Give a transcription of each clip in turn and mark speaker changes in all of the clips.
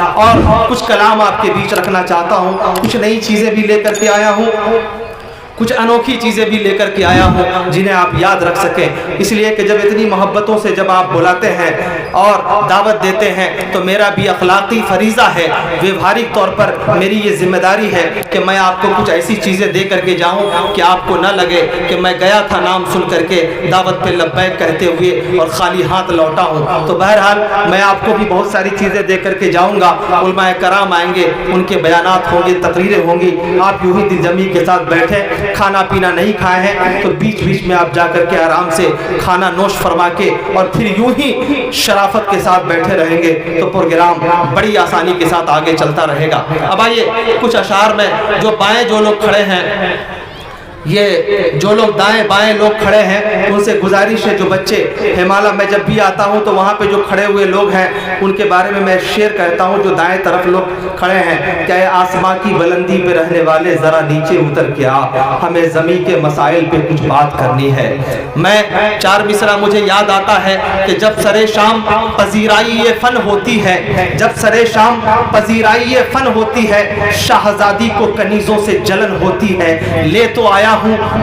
Speaker 1: اور کچھ کلام آپ کے بیچ رکھنا چاہتا ہوں. کچھ نئی چیزیں بھی لے کر کے آیا ہوں, کچھ انوکھی چیزیں بھی لے کر کے آیا ہوں جنہیں آپ یاد رکھ سکیں. اس لیے کہ جب اتنی محبتوں سے جب آپ بلاتے ہیں اور دعوت دیتے ہیں تو میرا بھی اخلاقی فریضہ ہے, ویوہارک طور پر میری یہ ذمہ داری ہے کہ میں آپ کو کچھ ایسی چیزیں دے کر کے جاؤں کہ آپ کو نہ لگے کہ میں گیا تھا نام سن کر کے دعوت پہ لبیک کہتے ہوئے اور خالی ہاتھ لوٹا ہوں. تو بہرحال میں آپ کو بھی بہت ساری چیزیں دے کر کے جاؤں گا. علماء کرام آئیں گے, ان کے بیانات ہوں گے, تقریریں ہوں گی. آپ یوں ہی دل جمی کے ساتھ بیٹھے, کھانا پینا نہیں کھائے ہیں تو بیچ بیچ میں آپ جا کر کے آرام سے کھانا نوش فرما کے اور پھر یوں ہی شرافت کے ساتھ بیٹھے رہیں گے تو پروگرام بڑی آسانی کے ساتھ آگے چلتا رہے گا. اب آئیے کچھ اشعار میں, جو بائیں جو لوگ کھڑے ہیں, یہ جو لوگ دائیں بائیں لوگ کھڑے ہیں ان سے گزارش ہے, جو بچے ہمالہ میں جب بھی آتا ہوں تو وہاں پہ جو کھڑے ہوئے لوگ ہیں ان کے بارے میں میں شعر کہتا ہوں. جو دائیں طرف لوگ کھڑے ہیں, کیا آسماں کی بلندی پہ رہنے والے ذرا نیچے اتر کے آ, ہمیں زمین کے مسائل پہ کچھ بات کرنی ہے. میں چار مصرع مجھے یاد آتا ہے کہ جب سرے شام پذیرائی یہ فن ہوتی ہے, جب سرے شام پذیرائی یہ فن ہوتی ہے, شاہزادی کو کنیزوں سے جلن ہوتی ہے. لے تو آیا ہوں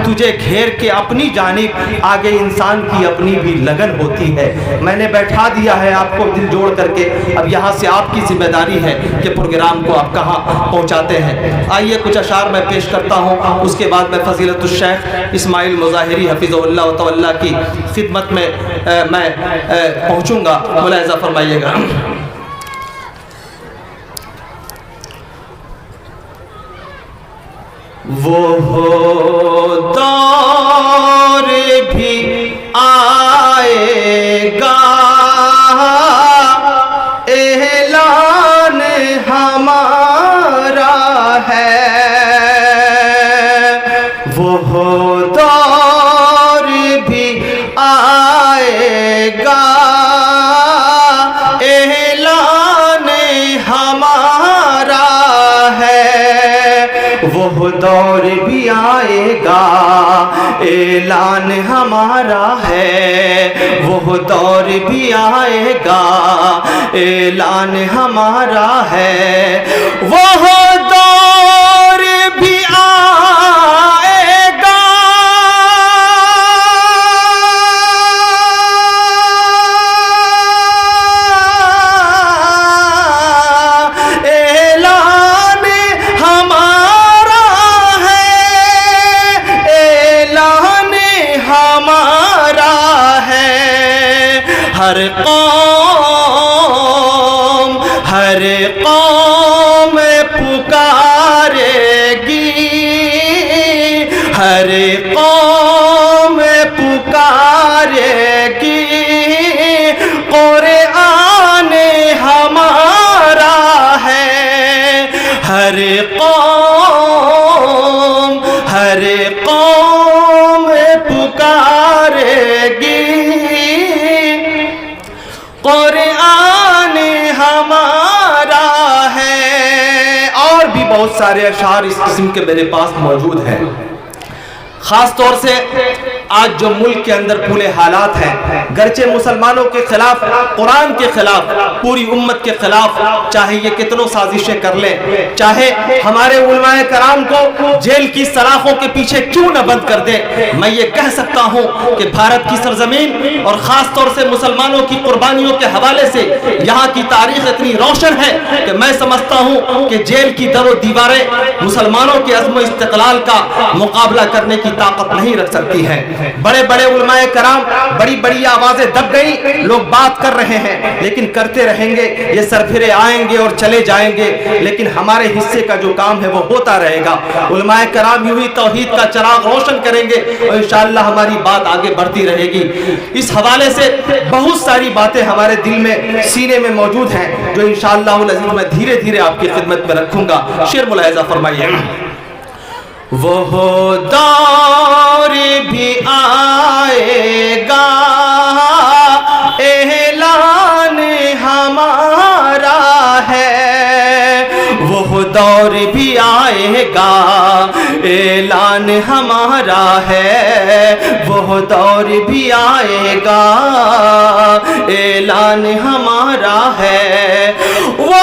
Speaker 1: تجھے گھیر کے اپنی جانب, آگے انسان کی اپنی بھی لگن ہوتی ہے. میں نے بیٹھا دیا ہے آپ کو دل جوڑ کر کے, اب یہاں سے آپ کی ذمہ داری ہے کہ پروگرام کو آپ کہاں پہنچاتے ہیں. آئیے کچھ اشعار میں پیش کرتا ہوں, اس کے بعد میں فضیلت الشیخ اسماعیل مظاہری حفظہ اللہ و تعالی کی خدمت میں پہنچوں گا. ملاحظہ فرمائیے گا. وہ دور بھی آئے گا, اعلان ہمارا ہے. وہ دور بھی آئے گا, اعلان ہمارا ہے. وہ دور بھی آئے گا, اعلان ہمارا ہے. وہ دور بھی آئے گا, اعلان ہمارا ہے. وہ دور بھی آئے گا, اعلان ہمارا ہے. اعلان ہمارا ہے. ہر قوم پکارے گی, ہر قوم پکارے گی. قرآن ہمارا ہے. ہر قوم پکارے گی, قرآن ہمارا ہے. اور بھی بہت سارے اشعار اس قسم کے میرے پاس موجود ہیں. خاص طور سے آج جو ملک کے اندر پورے حالات ہیں, گرچہ مسلمانوں کے خلاف, قرآن کے خلاف, پوری امت کے خلاف چاہے یہ کتنوں سازشیں کر لیں, چاہے ہمارے علماء کرام کو جیل کی سلاخوں کے پیچھے کیوں نہ بند کر دیں, میں یہ کہہ سکتا ہوں کہ بھارت کی سرزمین اور خاص طور سے مسلمانوں کی قربانیوں کے حوالے سے یہاں کی تاریخ اتنی روشن ہے کہ میں سمجھتا ہوں کہ جیل کی در و دیواریں مسلمانوں کے عزم و استقلال کا مقابلہ کرنے کی طاقت نہیں رکھ سکتی ہیں. بڑے بڑے علماء کرام, بڑی بڑی آوازیں دب گئی, لوگ بات کر رہے ہیں لیکن کرتے رہیں گے. یہ سرفرے آئیں گے اور چلے جائیں گے, لیکن ہمارے حصے کا جو کام ہے وہ ہوتا رہے گا. علماء کرام یوں ہی توحید کا چراغ روشن کریں گے اور انشاءاللہ ہماری بات آگے بڑھتی رہے گی. اس حوالے سے بہت ساری باتیں ہمارے دل میں, سینے میں موجود ہیں جو انشاءاللہ العزیز میں دھیرے دھیرے آپ کی خدمت میں رکھوں گا. شعر ملاحظہ فرمائیے. وہ دور بھی آئے گا, اعلان ہمارا ہے. وہ دور بھی آئے گا, اعلان ہمارا ہے. وہ دور بھی آئے گا, اعلان ہمارا ہے. وہ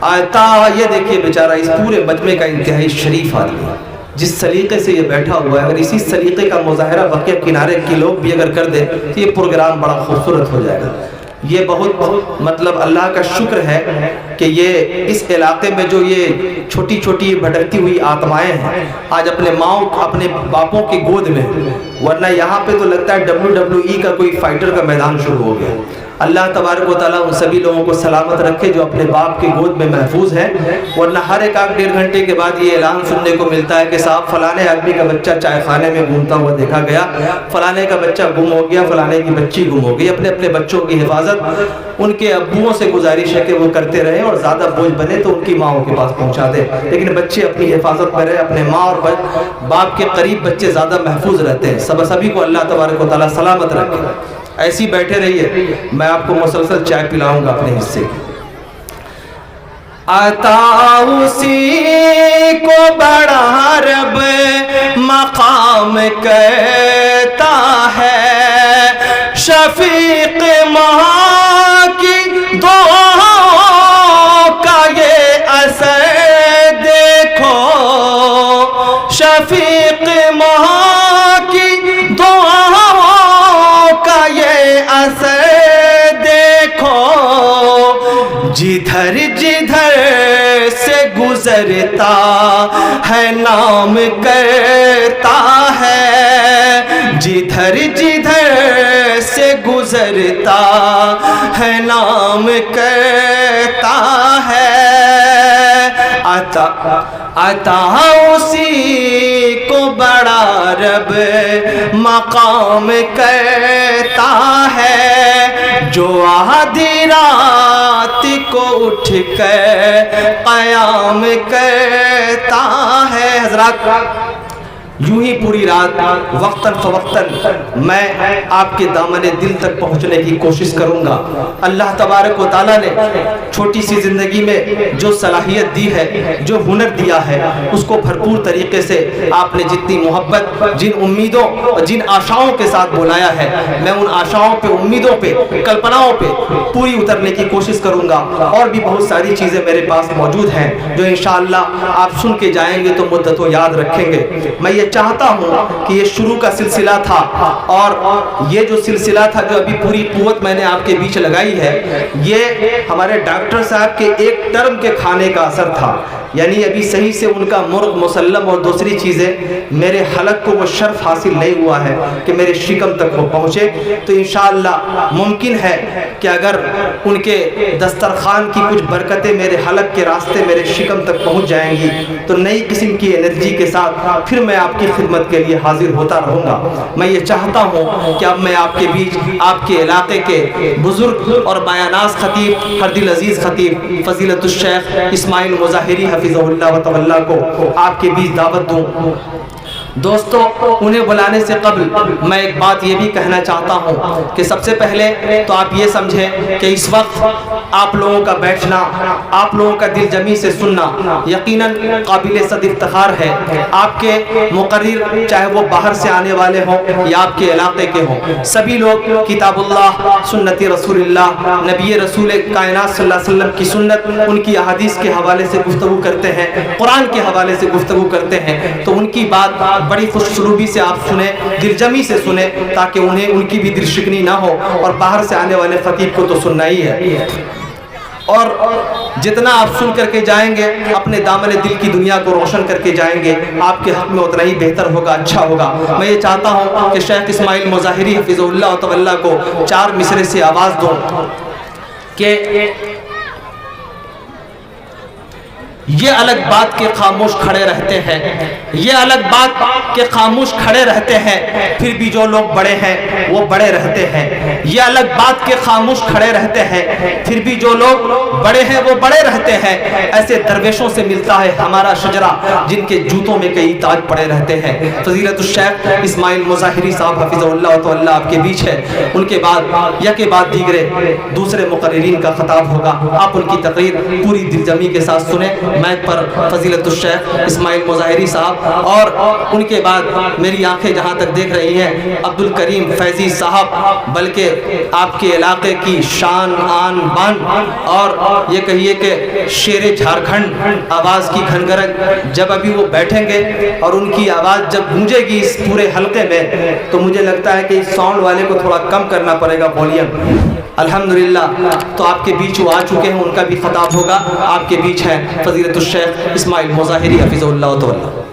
Speaker 1: آتا یہ دیکھیے بیچارہ اس پورے مجمع کا انتہائی شریف آدمی ہے، جس سلیقے سے یہ بیٹھا ہوا ہے، اگر اسی سلیقے کا مظاہرہ بقیہ کنارے کے لوگ بھی اگر کر دیں تو یہ پروگرام بڑا خوبصورت ہو جائے گا۔ یہ بہت مطلب اللہ کا شکر ہے کہ یہ اس علاقے میں جو یہ چھوٹی چھوٹی بھٹکتی ہوئی آتمائیں ہیں آج اپنے ماؤں اپنے باپوں کی گود میں، ورنہ یہاں پہ تو لگتا ہے WWE کا کوئی فائٹر کا میدان شروع ہو گیا۔ اللہ تبارک و تعالیٰ ان سبھی لوگوں کو سلامت رکھے جو اپنے باپ کی گود میں محفوظ ہیں، ورنہ ہر ایک آدھ 1.5 گھنٹے کے بعد یہ اعلان سننے کو ملتا ہے کہ صاحب فلانے آدمی کا بچہ چائے خانے میں گھومتا ہوا دیکھا گیا، فلانے کا بچہ گم ہو گیا، فلانے کی بچی گم ہو گئی۔ اپنے اپنے بچوں کی حفاظت ان کے ابوؤں سے گزارش ہے کہ وہ کرتے رہیں، اور زیادہ بوجھ بنے تو ان کی ماں کے پاس پہنچا دیں، لیکن بچے اپنی حفاظت میں رہے، اپنے ماں اور باپ کے قریب بچے زیادہ محفوظ رہتے ہیں۔ سبھی کو اللہ تبارک و تعالیٰ سلامت رکھے۔ ایسی بیٹھے رہیے، میں آپ کو مسلسل چائے پلاؤں گا اپنے حصے کی۔ عطا اسی کو بڑا رب مقام کرتا ہے، شفیق ماں کی دعاؤں کا یہ اثر دیکھو، شفیق ماں کی دعاؤں کا یہ اثر دیکھو، جدھر جدھر سے گزرتا ہے نام کرتا ہے، جدھر جدھر سے گزرتا ہے نام کرتا ہے، عطا اسی کو بڑا رب مقام کرتا ہے، جو آدھی رات کو اٹھ کر قیام کرتا ہے۔ حضرات یوں ہی پوری رات وقتاً فوقتاً میں آپ کے دامن دل تک پہنچنے کی کوشش کروں گا۔ اللہ تبارک و تعالیٰ نے چھوٹی سی زندگی میں جو صلاحیت دی ہے، جو ہنر دیا ہے، اس کو بھرپور طریقے سے آپ نے جتنی محبت، جن امیدوں اور جن آشاؤں کے ساتھ بلایا ہے، میں ان آشاؤں پہ، امیدوں پہ، کلپناؤں پہ پوری اترنے کی کوشش کروں گا۔ اور بھی بہت ساری چیزیں میرے پاس موجود ہیں جو انشاءاللہ آپ سن کے جائیں گے تو مدتوں یاد رکھیں گے۔ میں یہ چاہتا ہوں کہ یہ شروع کا سلسلہ تھا، اور یہ جو سلسلہ تھا جو ابھی پوری قوت میں نے آپ کے بیچ لگائی ہے، یہ ہمارے ڈاکٹر صاحب کے ایک ٹرم کے کھانے کا اثر تھا، یعنی ابھی صحیح سے ان کا مرغ مسلم اور دوسری چیزیں میرے حلق کو وہ شرف حاصل نہیں ہوا ہے کہ میرے شکم تک وہ پہنچے، تو انشاءاللہ ممکن ہے کہ اگر ان کے دسترخوان کی کچھ برکتیں میرے حلق کے راستے میرے شکم تک پہنچ جائیں گی تو نئی قسم کی انرجی کے ساتھ پھر میں آپ کی خدمت کے لیے حاضر ہوتا رہوں گا۔ میں یہ چاہتا ہوں کہ اب میں آپ کے بیچ آپ کے علاقے کے بزرگ اور بایاناز خطیب، ہر دل عزیز خطیب فضیلت الشیخ اسماعیل مظاہری حفظہ اللہ و تولا کو آپ کے بیچ دعوت دوں۔ دوستو، انہیں بلانے سے قبل میں ایک بات یہ بھی کہنا چاہتا ہوں کہ سب سے پہلے تو آپ یہ سمجھیں کہ اس وقت آپ لوگوں کا بیٹھنا، آپ لوگوں کا دل جمی سے سننا یقیناً قابل صد افتخار ہے۔ آپ کے مقرر چاہے وہ باہر سے آنے والے ہوں یا آپ کے علاقے کے ہوں، سبھی لوگ کتاب اللہ، سنت رسول اللہ، نبی رسول کائنات صلی اللہ علیہ وسلم کی سنت، ان کی احادیث کے حوالے سے گفتگو کرتے ہیں، قرآن کے حوالے سے گفتگو کرتے ہیں، تو ان کی بات بڑی خوش سلوبی سے آپ سنیں، دل جمی سے سنیں، تاکہ انہیں ان کی بھی دل شکنی نہ ہو، اور باہر سے آنے والے خطیب کو تو سننا ہی ہے۔ اور جتنا آپ سن کر کے جائیں گے اپنے دامن دل کی دنیا کو روشن کر کے جائیں گے، آپ کے حق میں اتنا ہی بہتر ہوگا، اچھا ہوگا۔ میں یہ چاہتا ہوں کہ شیخ اسماعیل مظاہری حفظہ اللہ تعالی کو 4 مصرے سے آواز دوں کہ یہ الگ بات کے خاموش کھڑے رہتے ہیں، یہ الگ بات کے خاموش کھڑے رہتے ہیں، پھر بھی جو لوگ بڑے ہیں وہ بڑے رہتے ہیں۔ یہ الگ بات کے خاموش کھڑے رہتے ہیں، پھر بھی جو لوگ بڑے ہیں وہ بڑے رہتے ہیں۔ ایسے درویشوں سے ملتا ہے ہمارا شجرہ جن کے جوتوں میں کئی تاج پڑے رہتے ہیں۔ فضیلت الشیخ اسماعیل مظاہری صاحب حفظہ اللہ تعالی آپ کے بیچ ہے، ان کے بعد یا کے بعد دیگرے دوسرے مقررین کا خطاب ہوگا۔ آپ ان کی تقریر پوری دل جمی کے ساتھ سنیں۔ مائک پر فضیلت الشیخ اسماعیل مظاہری صاحب، اور ان کے بعد میری آنکھیں جہاں تک دیکھ رہی ہیں عبد الکریم فیضی صاحب، بلکہ آپ کے علاقے کی شان آن بان، اور یہ کہیے کہ شیر جھارکھنڈ آواز کی گھنگرک، جب ابھی وہ بیٹھیں گے اور ان کی آواز جب گونجے گی اس پورے حلقے میں، تو مجھے لگتا ہے کہ اس ساؤنڈ والے کو تھوڑا کم کرنا پڑے گا والیوم۔ الحمدللہ تو آپ کے بیچ وہ آ چکے ہیں، ان کا بھی خطاب ہوگا۔ آپ کے بیچ ہے فضیلت الشیخ اسماعیل مظاہری حفظہ اللہ تعالی۔